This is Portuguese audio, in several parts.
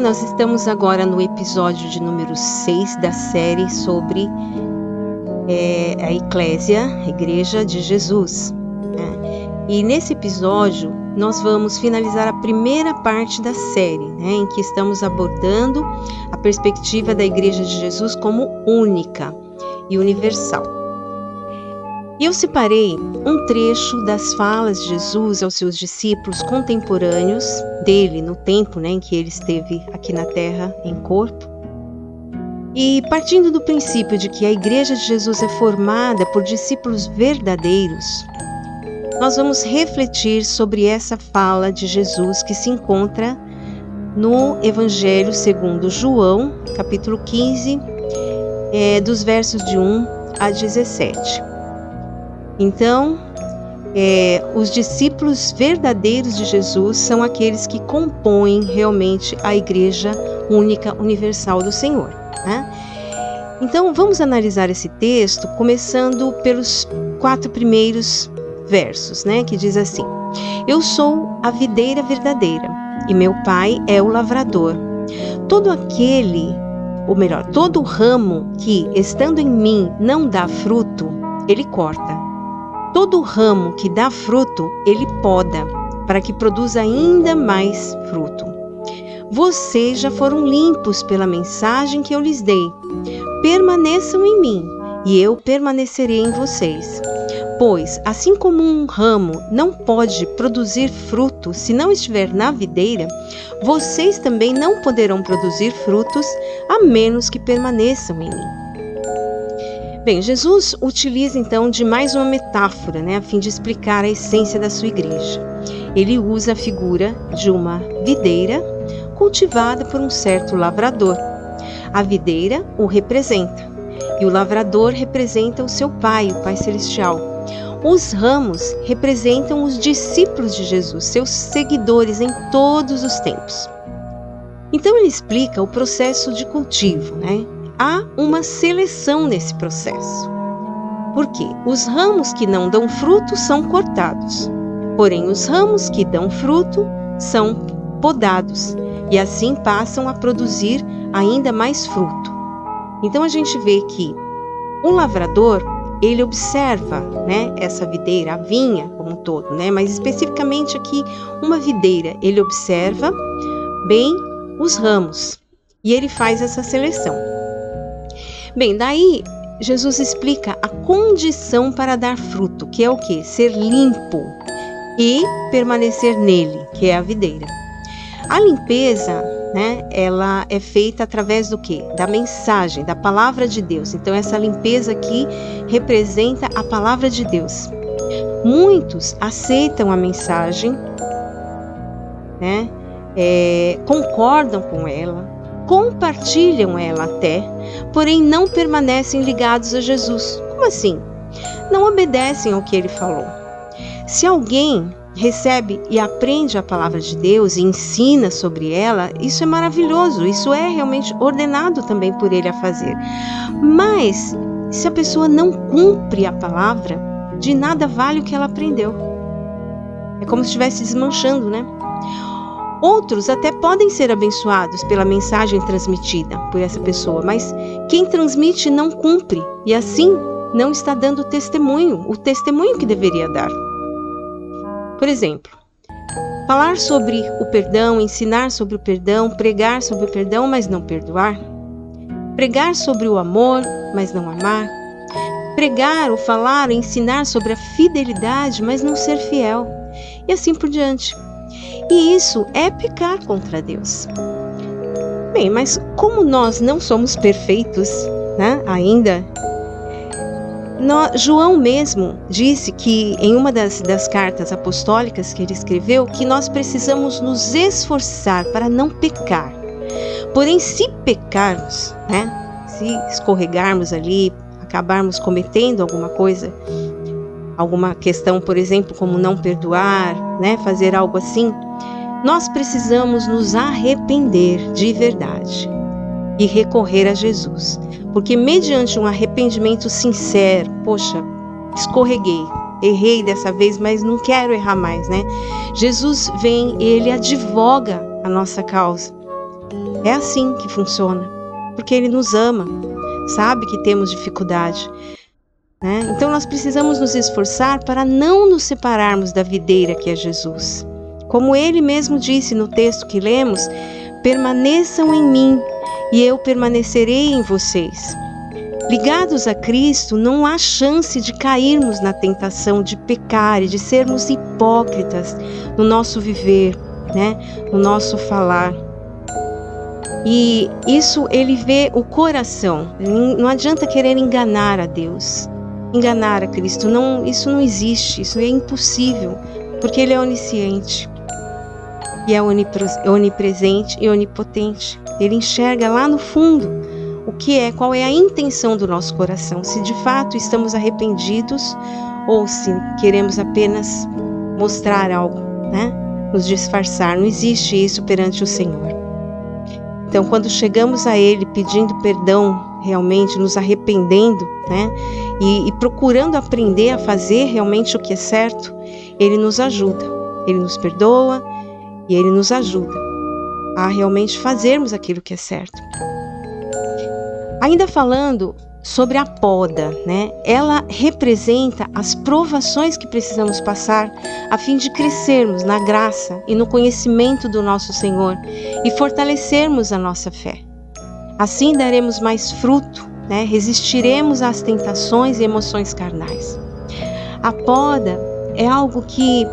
nós estamos agora no episódio de número 6 da série sobre a Eclésia, a Igreja de Jesus, né? E nesse episódio nós vamos finalizar a primeira parte da série, né, em que estamos abordando a perspectiva da Igreja de Jesus como única e universal. E eu separei um trecho das falas de Jesus aos seus discípulos contemporâneos dele, no tempo, né, em que ele esteve aqui na Terra em corpo. E partindo do princípio de que a Igreja de Jesus é formada por discípulos verdadeiros, nós vamos refletir sobre essa fala de Jesus que se encontra no Evangelho segundo João, capítulo 15, dos versos de 1 a 17. Então, os discípulos verdadeiros de Jesus são aqueles que compõem realmente a Igreja única, universal do Senhor, né? Então, vamos analisar esse texto começando pelos 4 primeiros versos, né? Que diz assim: Eu sou a videira verdadeira e meu pai é o lavrador. Todo ramo que, estando em mim, não dá fruto, ele corta. Todo ramo que dá fruto, ele poda, para que produza ainda mais fruto. Vocês já foram limpos pela mensagem que eu lhes dei. Permaneçam em mim, e eu permanecerei em vocês. Pois, assim como um ramo não pode produzir fruto se não estiver na videira, vocês também não poderão produzir frutos a menos que permaneçam em mim. Bem, Jesus utiliza então de mais uma metáfora, né, a fim de explicar a essência da sua igreja. Ele usa a figura de uma videira cultivada por um certo lavrador. A videira o representa e o lavrador representa o seu Pai, o Pai Celestial. Os ramos representam os discípulos de Jesus, seus seguidores em todos os tempos. Então ele explica o processo de cultivo, né? Há uma seleção nesse processo. Porque os ramos que não dão fruto são cortados, porém os ramos que dão fruto são podados e assim passam a produzir ainda mais fruto. Então a gente vê que o lavrador, ele observa, né, essa videira, a vinha como um todo, né, mas especificamente aqui uma videira, ele observa bem os ramos e ele faz essa seleção. Bem, daí Jesus explica a condição para dar fruto, que é o quê? Ser limpo e permanecer nele, que é a videira. A limpeza, né, ela é feita através do quê? Da mensagem, da palavra de Deus. Então essa limpeza aqui representa a palavra de Deus. Muitos aceitam a mensagem, né, concordam com ela, compartilham ela até, porém não permanecem ligados a Jesus. Como assim? Não obedecem ao que ele falou. Se alguém recebe e aprende a palavra de Deus e ensina sobre ela, isso é maravilhoso, isso é realmente ordenado também por ele a fazer. Mas, se a pessoa não cumpre a palavra, de nada vale o que ela aprendeu. É como se estivesse desmanchando, né? Outros até podem ser abençoados pela mensagem transmitida por essa pessoa, mas quem transmite não cumpre e assim não está dando o testemunho que deveria dar. Por exemplo, falar sobre o perdão, ensinar sobre o perdão, pregar sobre o perdão, mas não perdoar. Pregar sobre o amor, mas não amar. Pregar ou falar ou ensinar sobre a fidelidade, mas não ser fiel. E assim por diante. E isso é pecar contra Deus. Bem, mas como nós não somos perfeitos, né, ainda, João mesmo disse que em uma das cartas apostólicas que ele escreveu, que nós precisamos nos esforçar para não pecar. Porém, se pecarmos, né, se escorregarmos ali, acabarmos cometendo alguma coisa, alguma questão, por exemplo, como não perdoar, né, fazer algo assim, nós precisamos nos arrepender de verdade e recorrer a Jesus. Porque mediante um arrependimento sincero, poxa, escorreguei, errei dessa vez, mas não quero errar mais, né? Jesus vem e ele advoga a nossa causa. É assim que funciona, porque Ele nos ama, sabe que temos dificuldade, né? Então nós precisamos nos esforçar para não nos separarmos da videira que é Jesus. Como Ele mesmo disse no texto que lemos, permaneçam em mim e eu permanecerei em vocês. Ligados a Cristo, não há chance de cairmos na tentação de pecar e de sermos hipócritas no nosso viver, né? No nosso falar. E isso Ele vê o coração. Não adianta querer enganar a Deus, enganar a Cristo. Não, isso não existe, isso é impossível, porque Ele é onisciente e é onipresente e onipotente. Ele enxerga lá no fundo qual é a intenção do nosso coração, se de fato estamos arrependidos ou se queremos apenas mostrar algo, né? Nos disfarçar. Não existe isso perante o Senhor. Então, quando chegamos a Ele pedindo perdão, realmente nos arrependendo, né? E procurando aprender a fazer realmente o que é certo, Ele nos ajuda, Ele nos perdoa e Ele nos ajuda a realmente fazermos aquilo que é certo. Ainda falando sobre a poda, né? Ela representa as provações que precisamos passar a fim de crescermos na graça e no conhecimento do nosso Senhor e fortalecermos a nossa fé. Assim daremos mais fruto, né? Resistiremos às tentações e emoções carnais. A poda é algo que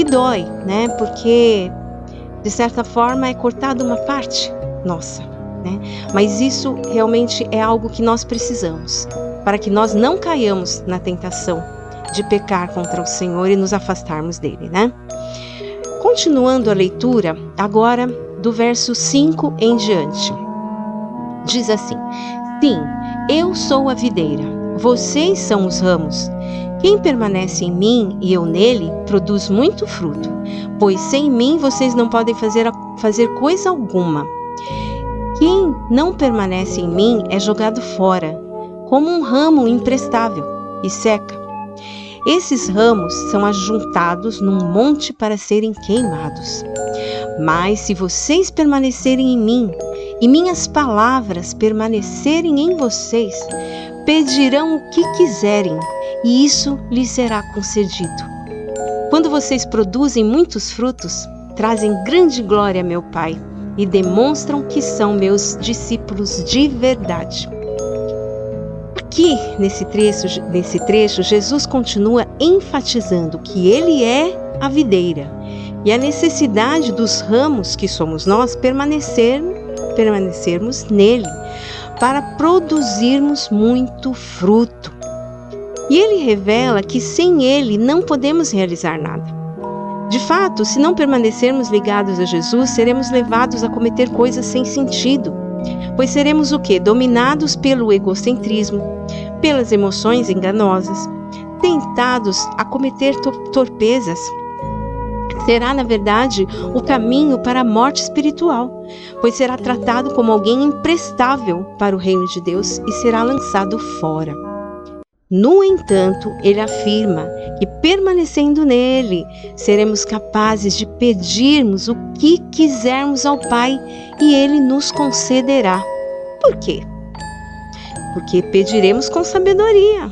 dói, né? Porque, de certa forma, é cortada uma parte nossa. Né? Mas isso realmente é algo que nós precisamos, para que nós não caiamos na tentação de pecar contra o Senhor e nos afastarmos dele, né? Continuando a leitura, agora do verso 5 em diante. Diz assim: Sim, eu sou a videira, vocês são os ramos. Quem permanece em mim e eu nele, produz muito fruto, pois sem mim vocês não podem fazer coisa alguma. Quem não permanece em mim é jogado fora, como um ramo imprestável, e seca. Esses ramos são ajuntados num monte para serem queimados. Mas se vocês permanecerem em mim, e minhas palavras permanecerem em vocês, pedirão o que quiserem, e isso lhes será concedido. Quando vocês produzem muitos frutos, trazem grande glória a meu Pai, e demonstram que são meus discípulos de verdade. Aqui, nesse trecho, Jesus continua enfatizando que Ele é a videira e a necessidade dos ramos, que somos nós, permanecermos nele, para produzirmos muito fruto. E Ele revela que sem Ele não podemos realizar nada. De fato, se não permanecermos ligados a Jesus, seremos levados a cometer coisas sem sentido, pois seremos o quê? Dominados pelo egocentrismo, pelas emoções enganosas, tentados a cometer torpezas. Será, na verdade, o caminho para a morte espiritual, pois será tratado como alguém imprestável para o reino de Deus e será lançado fora. No entanto, ele afirma que, permanecendo nele, seremos capazes de pedirmos o que quisermos ao Pai e ele nos concederá. Por quê? Porque pediremos com sabedoria,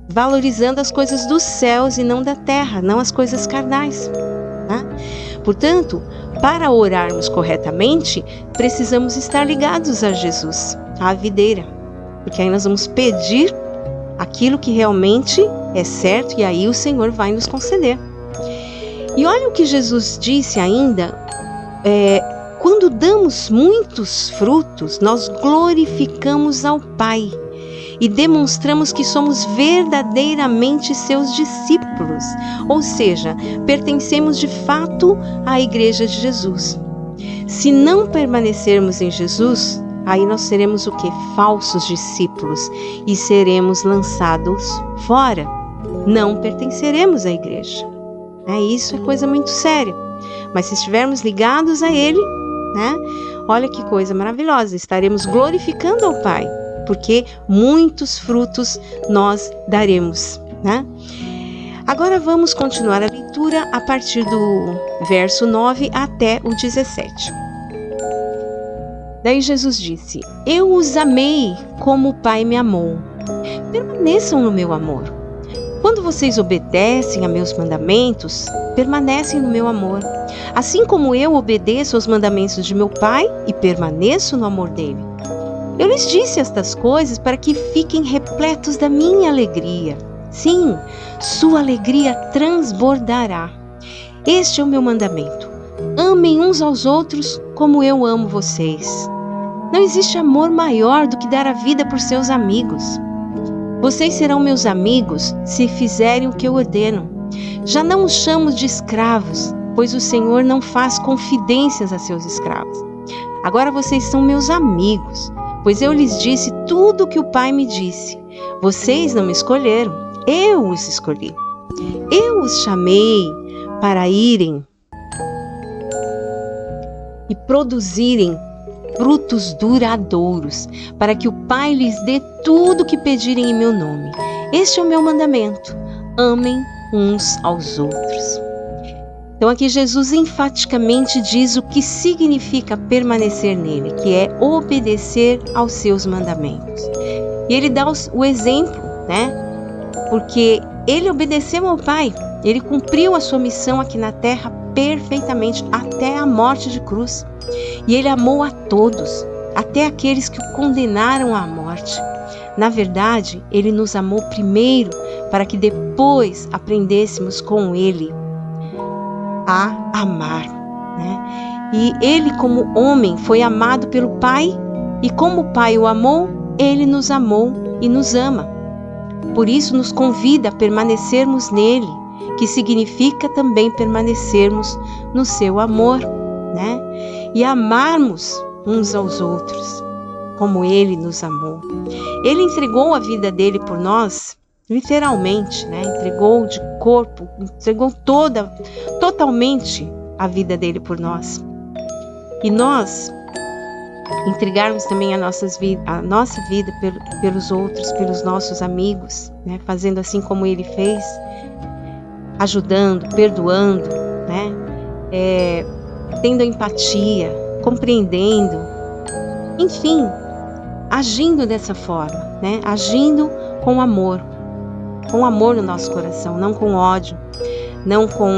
valorizando as coisas dos céus e não da terra, não as coisas carnais. Tá? Portanto, para orarmos corretamente, precisamos estar ligados a Jesus, à videira, porque aí nós vamos pedir aquilo que realmente é certo e aí o Senhor vai nos conceder. E olha o que Jesus disse ainda, quando damos muitos frutos, nós glorificamos ao Pai e demonstramos que somos verdadeiramente seus discípulos, ou seja, pertencemos de fato à Igreja de Jesus. Se não permanecermos em Jesus, aí nós seremos o quê? Falsos discípulos e seremos lançados fora. Não pertenceremos à igreja. Isso é coisa muito séria. Mas se estivermos ligados a Ele, né? Olha que coisa maravilhosa. Estaremos glorificando ao Pai, porque muitos frutos nós daremos, né? Agora vamos continuar a leitura a partir do verso 9 até o 17. Daí Jesus disse: eu os amei como o Pai me amou. Permaneçam no meu amor. Quando vocês obedecem a meus mandamentos, permanecem no meu amor. Assim como eu obedeço aos mandamentos de meu Pai e permaneço no amor dele. Eu lhes disse estas coisas para que fiquem repletos da minha alegria. Sim, sua alegria transbordará. Este é o meu mandamento. Amem uns aos outros como eu amo vocês. Não existe amor maior do que dar a vida por seus amigos. Vocês serão meus amigos se fizerem o que eu ordeno. Já não os chamo de escravos, pois o Senhor não faz confidências a seus escravos. Agora vocês são meus amigos, pois eu lhes disse tudo o que o Pai me disse. Vocês não me escolheram, eu os escolhi. Eu os chamei para irem e produzirem frutos duradouros, para que o Pai lhes dê tudo o que pedirem em meu nome. Este é o meu mandamento: amem uns aos outros. Então aqui Jesus enfaticamente diz o que significa permanecer nele, que é obedecer aos seus mandamentos. E ele dá o exemplo, né? Porque ele obedeceu ao Pai, ele cumpriu a sua missão aqui na terra perfeitamente, até a morte de cruz. E ele amou a todos, até aqueles que o condenaram à morte. Na verdade, ele nos amou primeiro para que depois aprendêssemos com ele a amar, né? E ele, como homem, foi amado pelo Pai, e como o Pai o amou, ele nos amou e nos ama. Por isso nos convida a permanecermos nele, que significa também permanecermos no seu amor, né? E amarmos uns aos outros, como ele nos amou. Ele entregou a vida dele por nós, literalmente, né? Entregou de corpo, entregou totalmente a vida dele por nós. E nós entregarmos também a nossa vida pelos outros, pelos nossos amigos, né? Fazendo assim como ele fez, ajudando, perdoando, né? Tendo empatia, compreendendo, enfim, agindo dessa forma, né? Agindo com amor no nosso coração, não com ódio, não com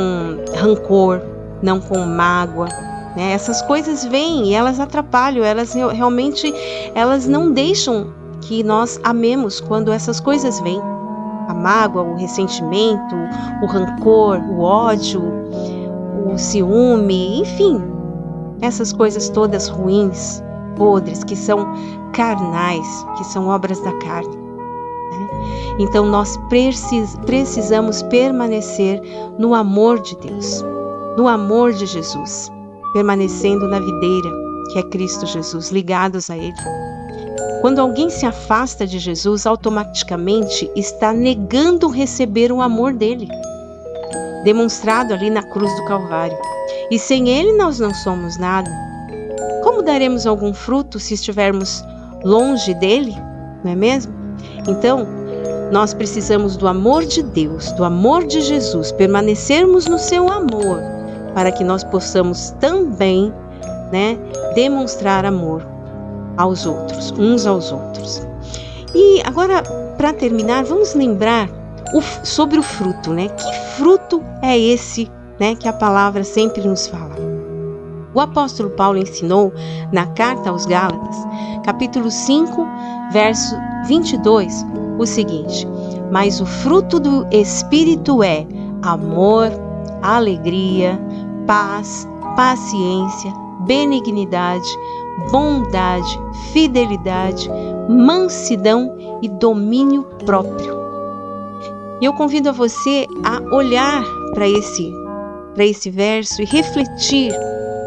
rancor, não com mágoa, né? Essas coisas vêm e elas atrapalham, elas realmente não deixam que nós amemos quando essas coisas vêm. A mágoa, o ressentimento, o rancor, o ódio, o ciúme, enfim, essas coisas todas ruins, podres, que são carnais, que são obras da carne, né? Então nós precisamos permanecer no amor de Deus, no amor de Jesus, permanecendo na videira, que é Cristo Jesus, ligados a Ele. Quando alguém se afasta de Jesus, automaticamente está negando receber o amor dele, demonstrado ali na cruz do Calvário. E sem ele nós não somos nada. Como daremos algum fruto se estivermos longe dele? Não é mesmo? Então, nós precisamos do amor de Deus, do amor de Jesus, permanecermos no seu amor, para que nós possamos também, né, demonstrar amor aos outros, uns aos outros. E agora, para terminar, vamos lembrar sobre o fruto, né? Que fruto é esse, né, que a palavra sempre nos fala? O apóstolo Paulo ensinou na carta aos Gálatas, capítulo 5, verso 22, o seguinte: mas o fruto do Espírito é amor, alegria, paz, paciência, benignidade, bondade, fidelidade, mansidão e domínio próprio. E eu convido a você a olhar para esse verso e refletir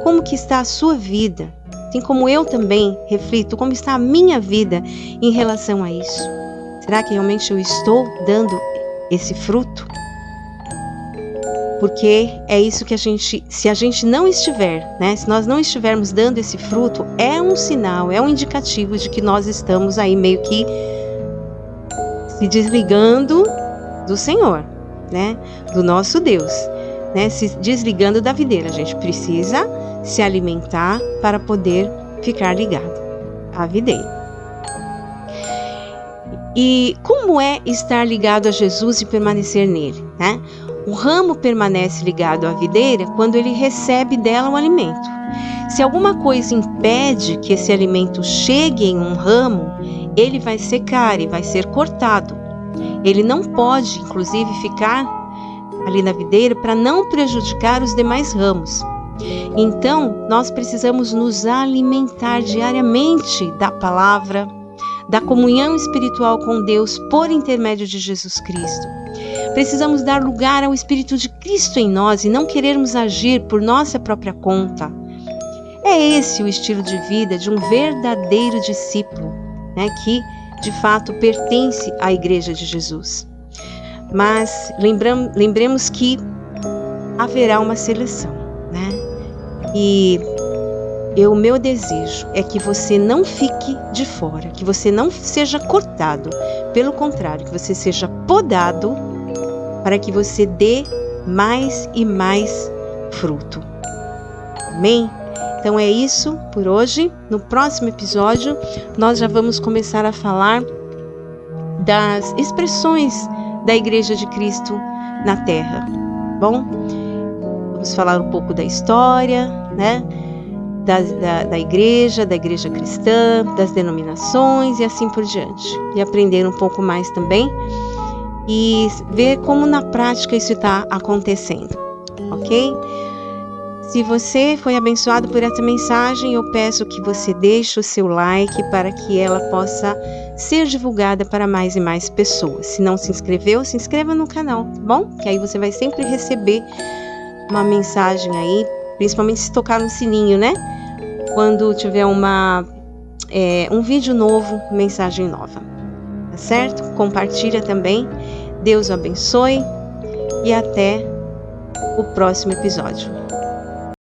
como que está a sua vida, assim como eu também reflito como está a minha vida em relação a isso. Será que realmente eu estou dando esse fruto? Porque é isso que se a gente não estiver, né, se nós não estivermos dando esse fruto, é um sinal, é um indicativo de que nós estamos aí meio que se desligando do Senhor, né, do nosso Deus, né, se desligando da videira. A gente precisa se alimentar para poder ficar ligado à videira. E como é estar ligado a Jesus e permanecer nele, né? O ramo permanece ligado à videira quando ele recebe dela o alimento. Se alguma coisa impede que esse alimento chegue em um ramo, ele vai secar e vai ser cortado. Ele não pode, inclusive, ficar ali na videira para não prejudicar os demais ramos. Então, nós precisamos nos alimentar diariamente da palavra, da comunhão espiritual com Deus por intermédio de Jesus Cristo. Precisamos dar lugar ao Espírito de Cristo em nós e não querermos agir por nossa própria conta. É esse o estilo de vida de um verdadeiro discípulo, né, que de fato pertence à Igreja de Jesus. Mas lembremos que haverá uma seleção, né? E o meu desejo é que você não fique de fora, que você não seja cortado, pelo contrário, que você seja podado para que você dê mais e mais fruto. Amém? Então é isso por hoje. No próximo episódio, nós já vamos começar a falar das expressões da Igreja de Cristo na Terra. Bom, vamos falar um pouco da história, né? Da igreja cristã, das denominações e assim por diante. E aprender um pouco mais também e ver como na prática isso está acontecendo, ok? Se você foi abençoado por essa mensagem, eu peço que você deixe o seu like para que ela possa ser divulgada para mais e mais pessoas. Se não se inscreveu, se inscreva no canal, tá bom? Que aí você vai sempre receber uma mensagem aí, principalmente se tocar no sininho, né? Quando tiver um vídeo novo, mensagem nova, tá certo? Compartilha também. Deus o abençoe e até o próximo episódio.